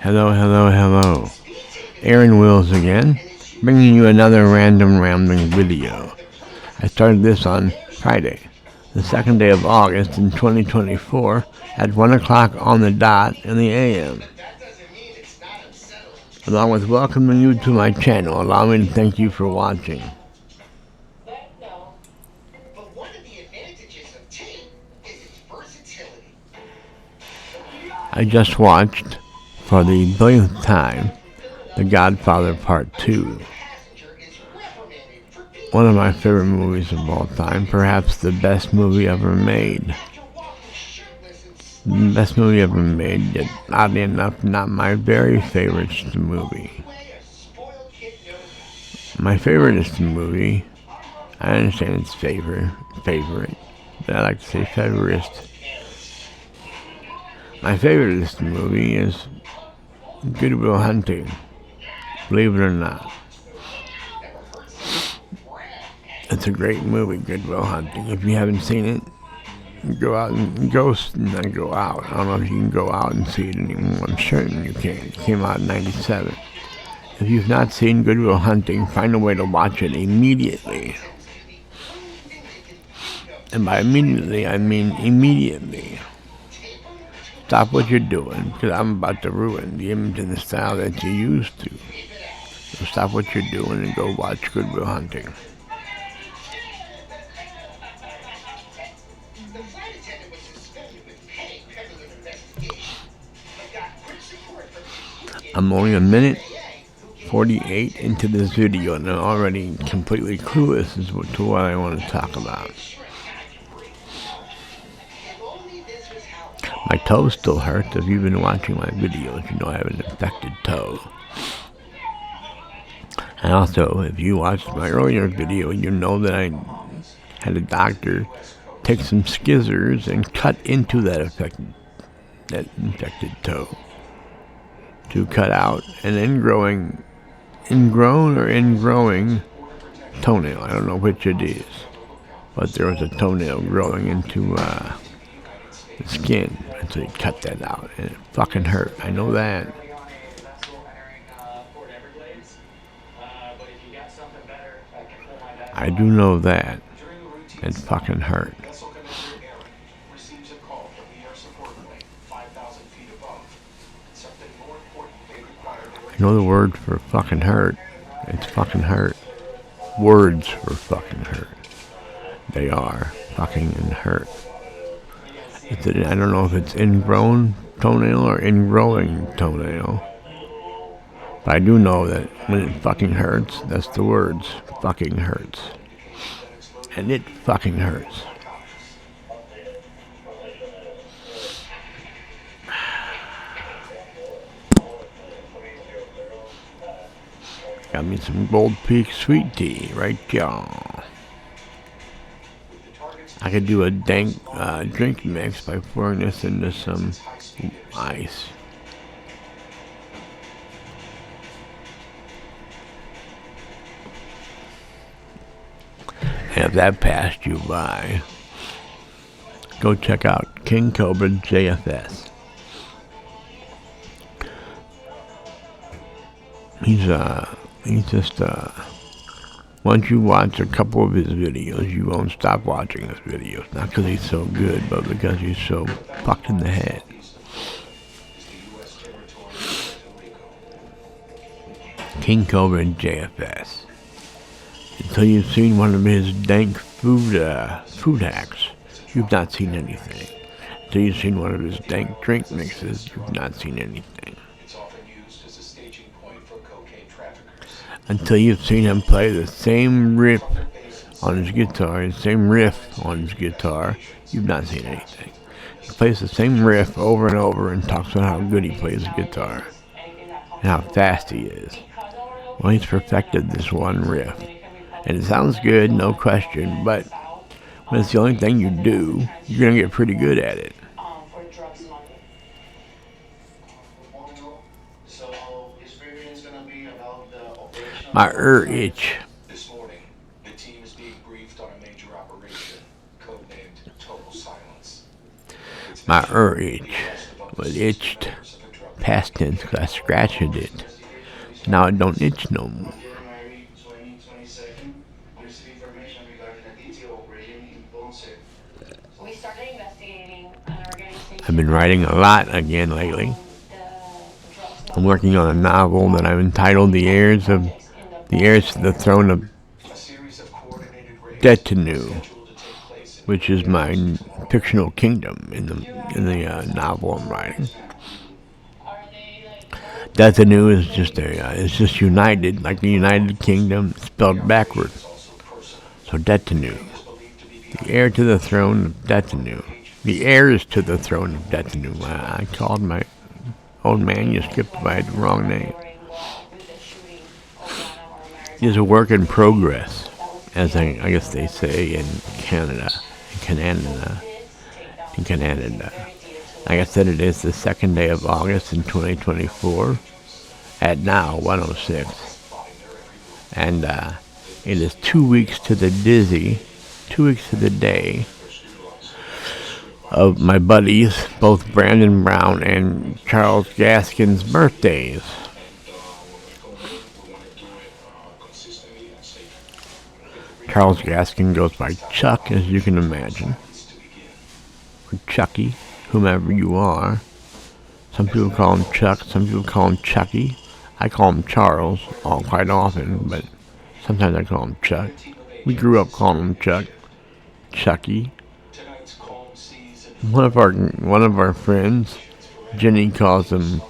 Hello, hello, hello. Aaron Wills again, bringing you another random rambling video. I started this on Friday, the second day of August in 2024 at 1 o'clock on the dot in the AM. Along with welcoming you to my channel, allow me to thank you for watching. I just watched, for the billionth time, The Godfather Part 2. One of my favorite movies of all time, perhaps the best movie ever made. Best movie ever made, yet oddly enough, not my very favorite movie. My favorite movie, I understand it's favorite, but I like to say favorite. My favorite movie is Good Will Hunting, believe it or not. It's a great movie, Good Will Hunting. If you haven't seen it, go out and not go out. I don't know if you can go out and see it anymore. I'm certain you can. It came out in '97. If you've not seen Good Will Hunting, find a way to watch it immediately. And by immediately, I mean immediately. Stop what you're doing, because I'm about to ruin the image and the style that you used to. So stop what you're doing and go watch Good Will Hunting. I'm only a minute 48 into this video and I'm already completely clueless as to what I want to talk about. My toe still hurts. If you've been watching my videos, you know I have an infected toe. And also, if you watched my earlier video, you know that I had a doctor take some scissors and cut into that infected toe to cut out an ingrowing toenail. I don't know which it is, but there was a toenail growing into the skin, and so he cut that out, and it fucking hurt. I know that. I do know that. It fucking hurt. I know the word for fucking hurt. It's fucking hurt. Words for fucking hurt. They are fucking and hurt. I don't know if it's ingrown toenail or ingrowing toenail. But I do know that when it fucking hurts, that's the words. Fucking hurts. And it fucking hurts. Got me some Gold Peak sweet tea, right, y'all? I could do a dank drink mix by pouring this into some ice. And if that passed you by, go check out King Cobra JFS. He's just, once you watch a couple of his videos, you won't stop watching his videos. Not because he's so good, but because he's so fucked in the head. King Cobra and JFS. Until you've seen one of his dank food hacks, you've not seen anything. Until you've seen one of his dank drink mixes, you've not seen anything. Until you've seen him play the same riff on his guitar, you've not seen anything. He plays the same riff over and over and talks about how good he plays the guitar and how fast he is. Well, he's perfected this one riff. And it sounds good, no question, but when it's the only thing you do, you're going to get pretty good at it. My itch. This morning, the team is being briefed on a major operation, codenamed Total Silence. My itch was itched past tense because I scratched it. Now it don't itch no more. I've been writing a lot again lately. I'm working on a novel that I've entitled The Heirs to the Throne of Detenu, which is my fictional kingdom in the novel I'm writing. Detenu is just united, like the United Kingdom spelled backwards. So Detenu, the heir to the throne of Detenu, the heirs to the throne of Detenu. I called my own manuscript by the wrong name. It's a work in progress, as I guess they say in Canada. Like I said, it is the 2nd day of August in 2024 at now 1:06, and it is 2 weeks to the day of my buddies, both Brandon Brown and Charles Gaskin's birthdays. Charles Gaskin goes by Chuck, as you can imagine, or Chucky, whomever you are. Some people call him Chuck, some people call him Chucky. I call him Charles quite often, but sometimes I call him Chuck. We grew up calling him Chucky. One of our friends, Jenny, calls him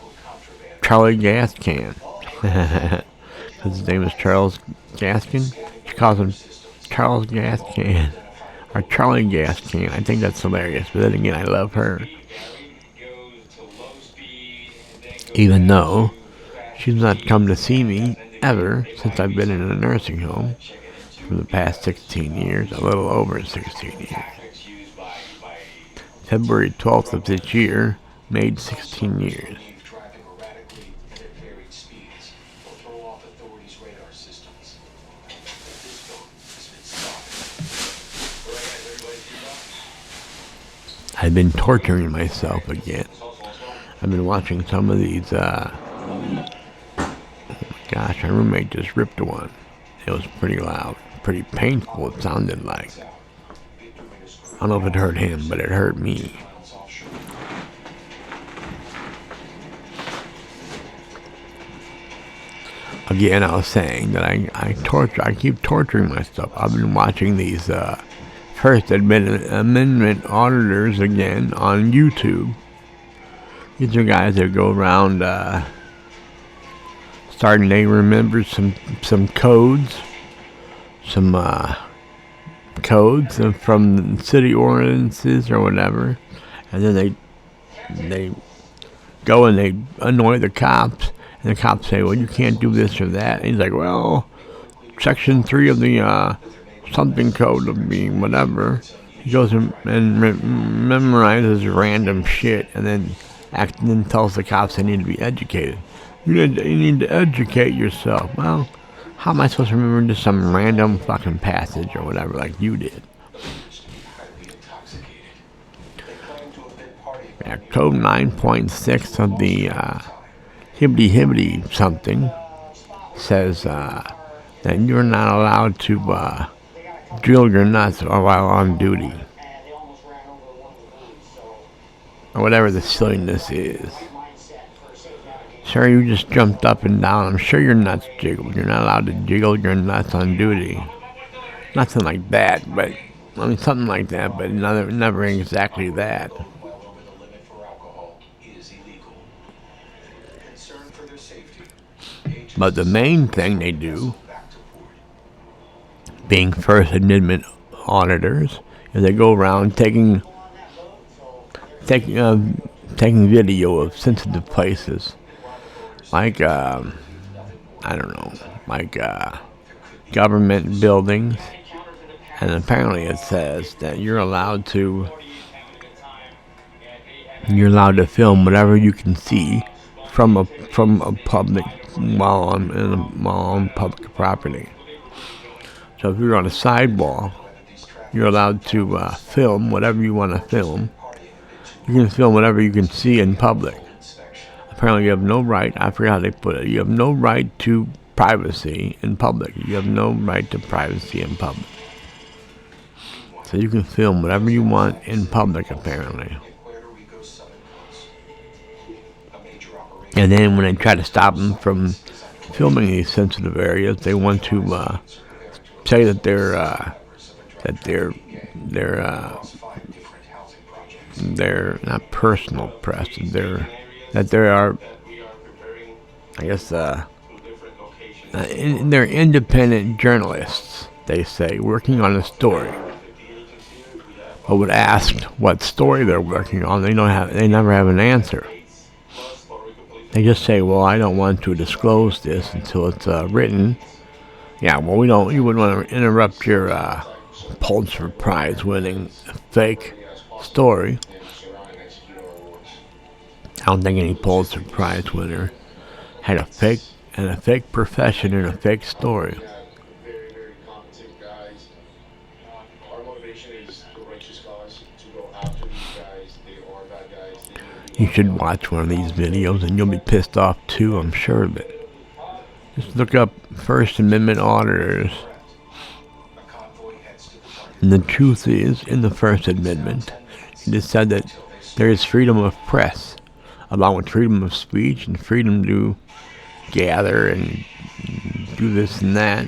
Charlie Gaskin. Because his name is Charles Gaskin. She calls him Charles Gaskin. Or Charlie Gaskin. I think that's hilarious. But then again, I love her. Even though she's not come to see me ever since I've been in a nursing home for the past 16 years. A little over 16 years. February 12th of this year made 16 years. I've been torturing myself again. I've been watching some of these, oh my gosh, my roommate just ripped one. It was pretty loud, pretty painful, it sounded like. I don't know if it hurt him, but it hurt me. Again, I was saying that I keep torturing myself. I've been watching these, First Amendment auditors again on YouTube. These are guys that go around starting to remember some codes, codes from city ordinances or whatever, and then they go and they annoy the cops, and the cops say, well, you can't do this or that. And he's like, well, section 3 of the something code of being whatever. He goes and memorizes random shit, and then tells the cops they need to be educated. You need to educate yourself. Well, how am I supposed to remember just some random fucking passage or whatever like you did? Yeah, code 9.6 of the Hibbity something says that you're not allowed to drill your nuts while on duty. Or whatever the silliness is. Sir, you just jumped up and down. I'm sure your nuts jiggled. You're not allowed to jiggle your nuts on duty. Nothing like that, but I mean something like that, but never exactly that. But the main thing they do, being First Amendment auditors, is they go around taking video of sensitive places, like I don't know, like government buildings, and apparently it says that you're allowed to film whatever you can see from a public while on public property. So if you're on a sidewalk, you're allowed to film whatever you want to film. You can film whatever you can see in public. Apparently you have no right, I forgot how they put it, you have no right to privacy in public. You have no right to privacy in public. So you can film whatever you want in public, apparently. And then when they try to stop them from filming these sensitive areas, they want to say that they're not personal press. They are, I guess, they're independent journalists. They say working on a story. But when asked what story they're working on, they never have an answer. They just say, "Well, I don't want to disclose this until it's written." Yeah, well, you wouldn't want to interrupt your Pulitzer Prize-winning fake story. I don't think any Pulitzer Prize winner had a fake profession and a fake story. You should watch one of these videos and you'll be pissed off too, I'm sure of it. Just look up First Amendment auditors. And the truth is, in the First Amendment, it is said that there is freedom of press, along with freedom of speech and freedom to gather and do this and that,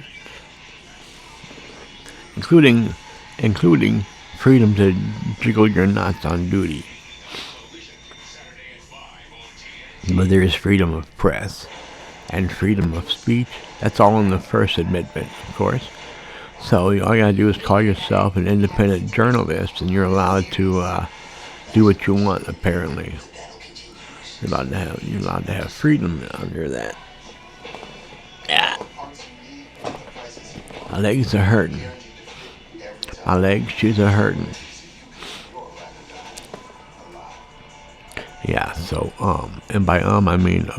including freedom to jiggle your nuts on duty. But there is freedom of press and freedom of speech. That's all in the First Amendment, of course. So all you gotta do is call yourself an independent journalist, and you're allowed to do what you want. Apparently, you're allowed to have freedom under that. Yeah. My legs are hurting. My legs, she's are hurting. Yeah, so, and by I mean,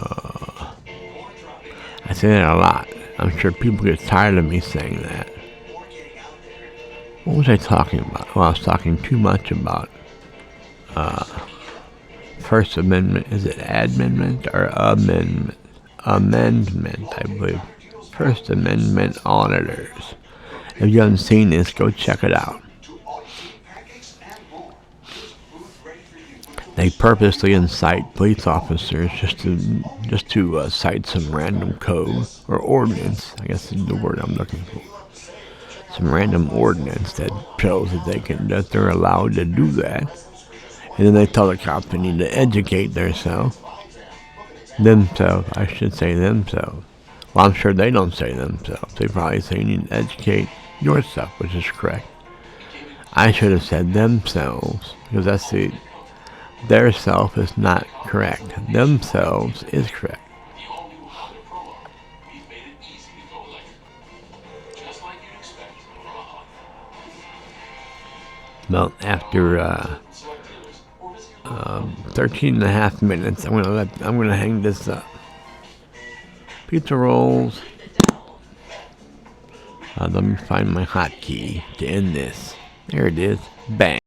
I say that a lot. I'm sure people get tired of me saying that. What was I talking about? Well, I was talking too much about, First Amendment. Is it amendment or amendment? Amendment, I believe. First Amendment auditors. If you haven't seen this, go check it out. They purposely incite police officers just to cite some random code or ordinance. I guess is the word I'm looking for. Some random ordinance that shows that they're allowed to do that, and then they tell the cops they need to educate themselves. I should say themselves. Well, I'm sure they don't say themselves. They probably say you need to educate yourself, which is correct. I should have said themselves, because that's their self is not correct. Themselves is correct. Well, after 13 and a half minutes, I'm gonna hang this up. Pizza rolls. Let me find my hotkey to end this. There it is. Bang.